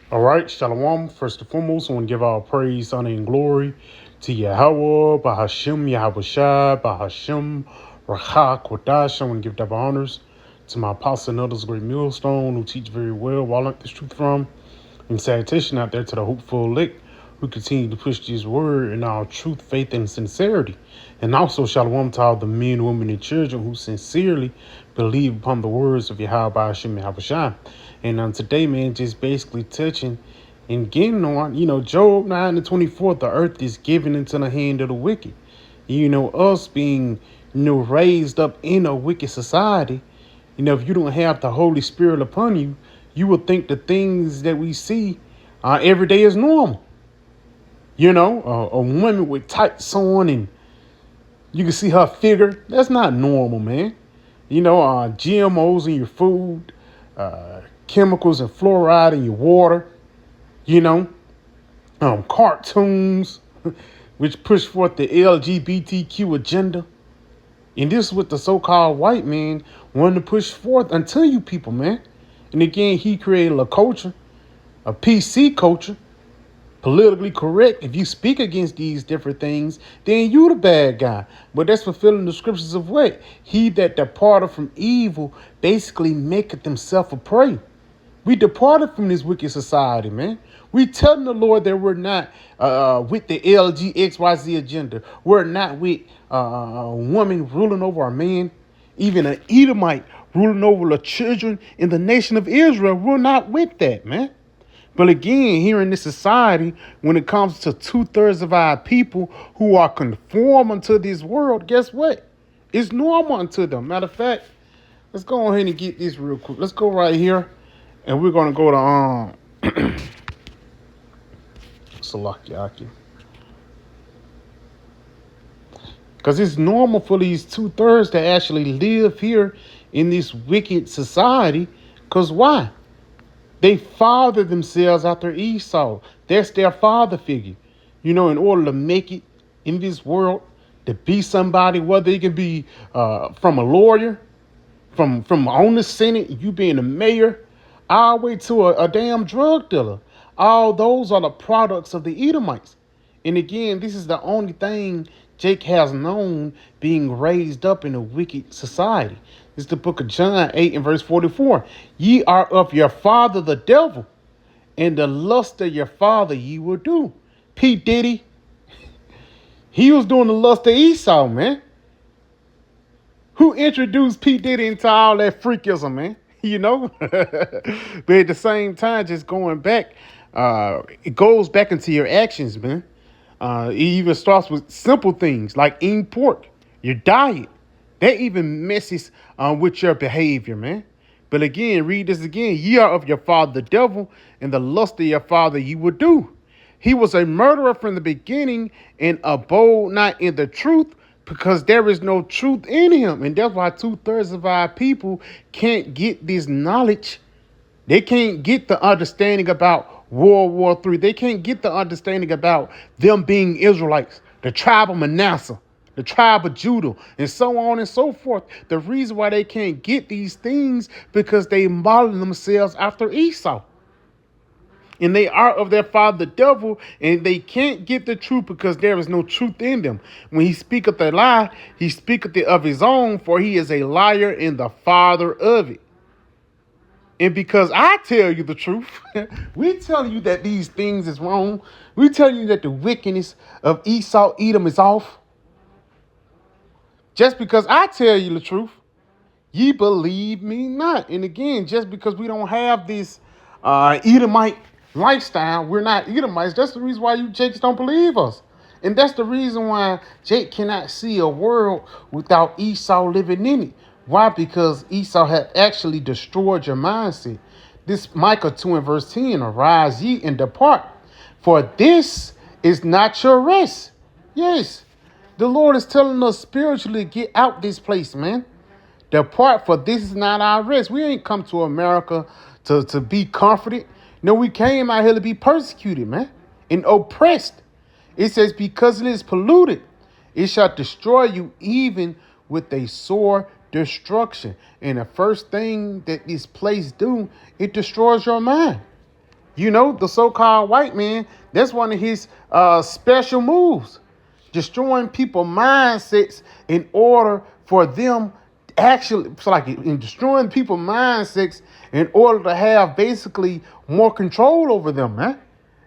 All right, Shalom. First and foremost, I want to give all praise, honor, and glory to Yahweh, Bahashim, Yahweh Shai, Bahashim, Rahak, Kodash. I want to give double honors to my apostle and others, great millstone, who teach very well, while I learned this truth from. And salutation out there to the hopeful elect who continue to push this word in our truth, faith, and sincerity. And also, shalom to all the men, women, and children who sincerely believe upon the words of Yahweh Hashem Yahweh Shai. And today, man, just basically touching and getting on, Job 9 and 24, the earth is given into the hand of the wicked. Us being, raised up in a wicked society, if you don't have the Holy Spirit upon you, you will think the things that we see every day is normal. A woman with tights on and you can see her figure. That's not normal, man. GMOs in your food, chemicals and fluoride in your water, cartoons, which push forth the LGBTQ agenda. And this is what the so-called white man wanted to push forth until you people, man. And again, he created a culture, a PC culture, politically correct. If you speak against these different things, then you the bad guy. But that's fulfilling the scriptures of what? He that departed from evil basically maketh himself a prey. We departed from this wicked society, man. We telling the Lord that we're not with the LGXYZ agenda. We're not with a woman ruling over a man, even an Edomite ruling over the children in the nation of Israel. We're not with that, man. But again, here in this society, when it comes to 2/3 of our people who are conformed unto this world, guess what? It's normal unto them. Matter of fact, let's go ahead and get this real quick. Let's go right here. And we're going to go to Salakiaki. Because it's normal for these 2/3 to actually live here in this wicked society. Because why? They father themselves after Esau. That's their father figure. In order to make it in this world, to be somebody, whether it can be from a lawyer, from on the Senate, you being a mayor, all the way to a damn drug dealer. All those are the products of the Edomites. And again, this is the only thing Jake has known, being raised up in a wicked society. This is the book of John 8 and verse 44. Ye are of your father the devil, and the lust of your father ye will do. P. Diddy, he was doing the lust of Esau, man. Who introduced P. Diddy into all that freakism, man? But at the same time, just going back, it goes back into your actions, man. It even starts with simple things like eating pork, your diet. That even messes with your behavior, man. But again, read this again. Ye are of your father the devil, and the lust of your father ye will do. He was a murderer from the beginning and abode not in the truth, because there is no truth in him. And that's why 2/3 of our people can't get this knowledge. They can't get the understanding about World War III. They can't get the understanding about them being Israelites, the tribe of Manasseh, the tribe of Judah, and so on and so forth. The reason why they can't get these things because they model themselves after Esau. And they are of their father the devil, and they can't get the truth because there is no truth in them. When he speaketh a lie, he speaketh it of his own, for he is a liar and the father of it. And because I tell you the truth, we tell you that these things is wrong. We tell you that the wickedness of Esau, Edom is off. Just because I tell you the truth, ye believe me not. And again, just because we don't have this Edomite lifestyle, we're not Edomites. That's the reason why you Jakes don't believe us. And that's the reason why Jake cannot see a world without Esau living in it. Why? Because Esau had actually destroyed your mindset. This Micah 2 and verse 10, arise ye and depart, for this is not your rest. Yes, the Lord is telling us spiritually, get out this place, man. Depart, for this is not our rest. We ain't come to America to be comforted. No, we came out here to be persecuted, man, and oppressed. It says, because it is polluted, it shall destroy you even with a sore destruction. And the first thing that this place do, it destroys your mind. You know, the so-called white man, that's one of his special moves. Destroying people's mindsets in order for them actually, so like in destroying people's mindsets in order to have basically more control over them, man.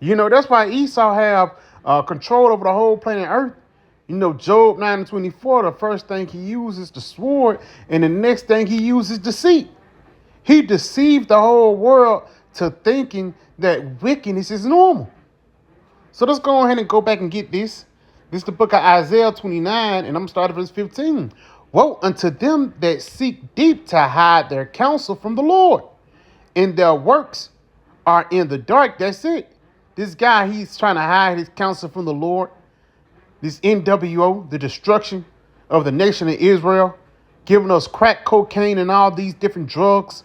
You know, that's why Esau have control over the whole planet Earth. You know, Job 9 and 24, the first thing he uses the sword, and the next thing he uses deceit. He deceived the whole world to thinking that wickedness is normal. So let's go ahead and go back and get this. This is the book of Isaiah 29, and I'm starting verse 15. Woe unto them that seek deep to hide their counsel from the Lord, and their works are in the dark. That's it. This guy, he's trying to hide his counsel from the Lord. This NWO, the destruction of the nation of Israel, giving us crack cocaine and all these different drugs,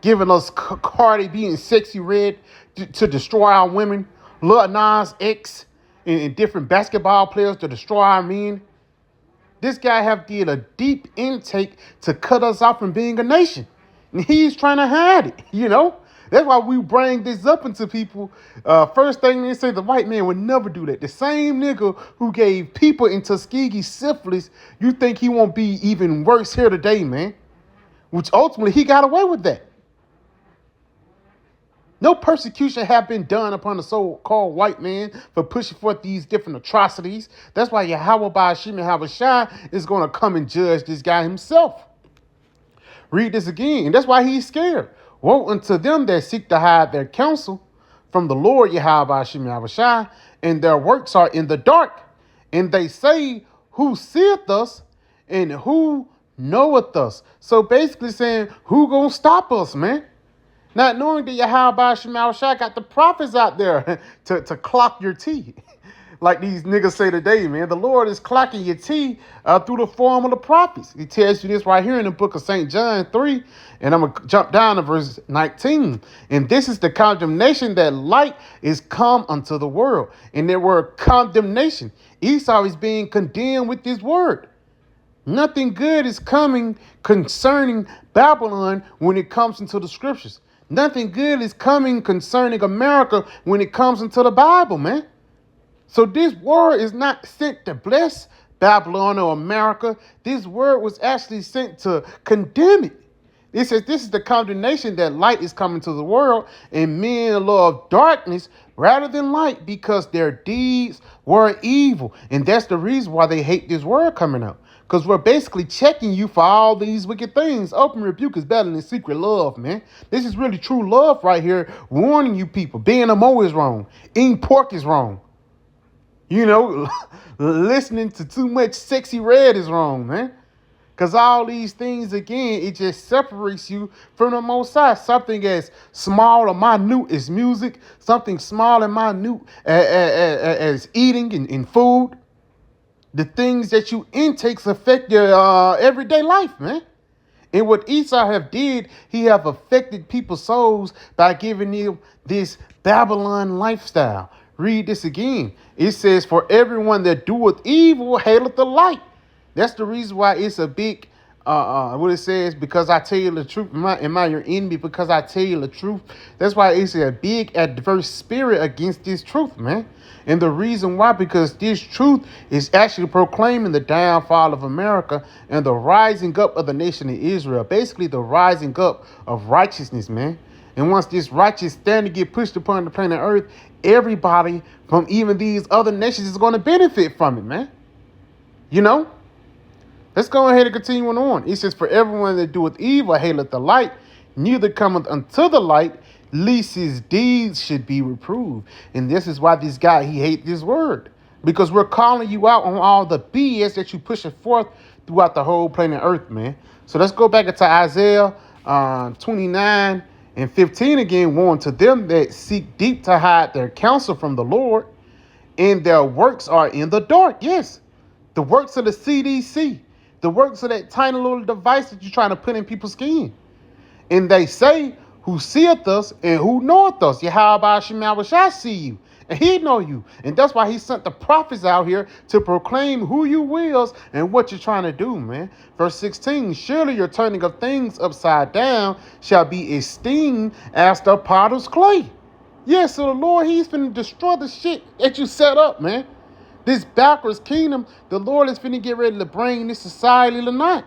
giving us Cardi B and Sexy Red to destroy our women, Lil Nas X and different basketball players to destroy our men. This guy have did a deep intake to cut us off from being a nation. And he's trying to hide it, you know? That's why we bring this up into people. First thing they say, the white man would never do that. The same nigga who gave people in Tuskegee syphilis, you think he won't be even worse here today, man? Which ultimately, he got away with that. No persecution have been done upon the so-called white man for pushing forth these different atrocities. That's why Yahweh Ba'ashim Habashai is going to come and judge this guy himself. Read this again. And that's why he's scared. Woe unto them that seek to hide their counsel from the Lord Yahweh Ba'ashim Habashai, and their works are in the dark. And they say, who seeth us and who knoweth us? So basically saying, who gonna stop us, man? Not knowing that Yahweh Ba'ashim Shai got the prophets out there to clock your tea. Like these niggas say today, man. The Lord is clocking your tea through the form of the prophets. He tells you this right here in the book of St. John 3. And I'm going to jump down to verse 19. And this is the condemnation that light is come unto the world. And there were condemnation. Esau is being condemned with this word. Nothing good is coming concerning Babylon when it comes into the scriptures. Nothing good is coming concerning America when it comes into the Bible, man. So this word is not sent to bless Babylon or America. This word was actually sent to condemn it. It says this is the condemnation that light is coming to the world, and men love darkness rather than light because their deeds were evil. And that's the reason why they hate this word coming out. Because we're basically checking you for all these wicked things. Open rebuke is better than secret love, man. This is really true love right here, warning you people. Being a Mo is wrong. Eating pork is wrong. You know, listening to too much Sexy Red is wrong, man. Because all these things, again, it just separates you from the Most High. Something as small or minute as music. Something small and minute as eating and food. The things that you intakes affect your everyday life, man. And what Esau have did, he have affected people's souls by giving them this Babylon lifestyle. Read this again. It says, for everyone that doeth evil hateth the light. That's the reason why it's a big, what it says, because I tell you the truth. Am I your enemy because I tell you the truth? That's why it's a big adverse spirit against this truth, man. And the reason why, because this truth is actually proclaiming the downfall of America and the rising up of the nation of Israel. Basically, the rising up of righteousness, man. And once this righteous standard get pushed upon the planet Earth, everybody from even these other nations is going to benefit from it, man. You know? Let's go ahead and continue on. It says, for everyone that doeth evil hateth the light, neither cometh unto the light, lest his deeds should be reproved. And this is why this guy, he hates this word. Because we're calling you out on all the BS that you pushing forth throughout the whole planet Earth, man. So let's go back into Isaiah 29 and 15 again. Warn to them that seek deep to hide their counsel from the Lord, and their works are in the dark. Yes, the works of the CDC. The works of that tiny little device that you're trying to put in people's skin. And they say, who seeth us and who knoweth us? Yahweh Ba'ashim shall see you, and he know you. And that's why he sent the prophets out here to proclaim who you wills and what you're trying to do, man. Verse 16, surely your turning of things upside down shall be esteemed as the potter's clay. Yeah, so the Lord, he's finna destroy the shit that you set up, man. This backwards kingdom, the Lord is finna get ready to bring this society tonight.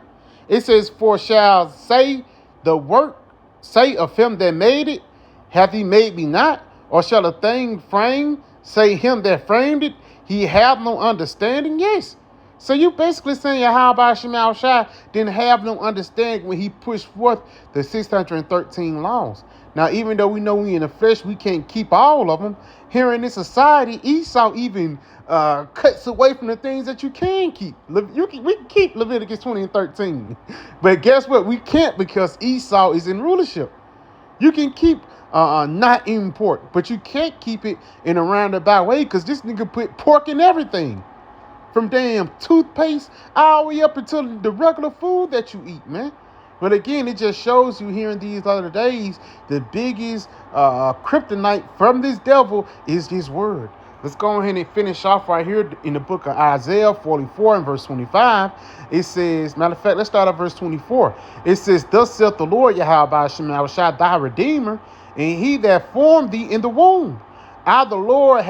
It says, for shall say the work, say of him that made it, hath he made me not? Or shall a thing framed say him that framed it, he have no understanding? Yes. So you basically saying Yahweh Shemal Shai didn't have no understanding when he pushed forth the 613 laws. Now, even though we know we in the flesh, we can't keep all of them. Here in this society, Esau even cuts away from the things that you can keep. We can keep Leviticus 20 and 13. But guess what? We can't, because Esau is in rulership. You can keep not import, but you can't keep it in a roundabout way, because this nigga put pork in everything. From damn toothpaste all the way up until the regular food that you eat, man. But again, it just shows you here in these other days, the biggest kryptonite from this devil is his word. Let's go ahead and finish off right here in the book of Isaiah 44 and verse 25. It says, matter of fact, let's start at verse 24. It says, thus saith the Lord Yahweh Shema Shai, thy Redeemer, and he that formed thee in the womb. I the Lord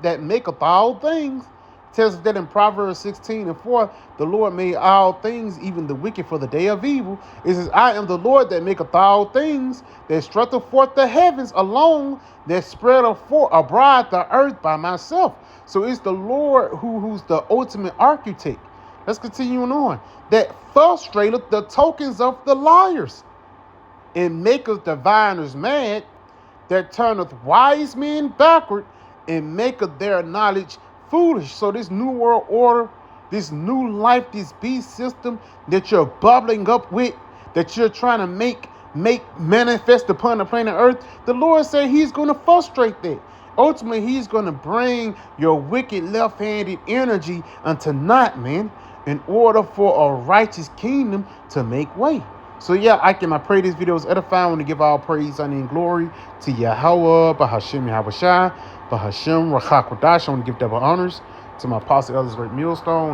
that maketh all things. Tells us that in Proverbs 16 and 4, the Lord made all things, even the wicked, for the day of evil. It says, I am the Lord that maketh all things, that stretcheth forth the heavens alone, that spread abroad the earth by myself. So it's the Lord who's the ultimate architect. Let's continue on. That frustrateth the tokens of the liars, and maketh diviners mad, that turneth wise men backward, and maketh their knowledge foolish. So this new world order, this new life, this beast system that you're bubbling up with, that you're trying to make manifest upon the planet Earth, the Lord said he's going to frustrate that. Ultimately, he's going to bring your wicked left-handed energy unto naught, man, in order for a righteous kingdom to make way. So yeah, I pray this video is edifying. I want to give all praise, honor, and glory to Yahweh, Bahashem Yahweh Shai, Bahashem Rachakodash. I want to give double honors to my apostle, Elders Great Millstone.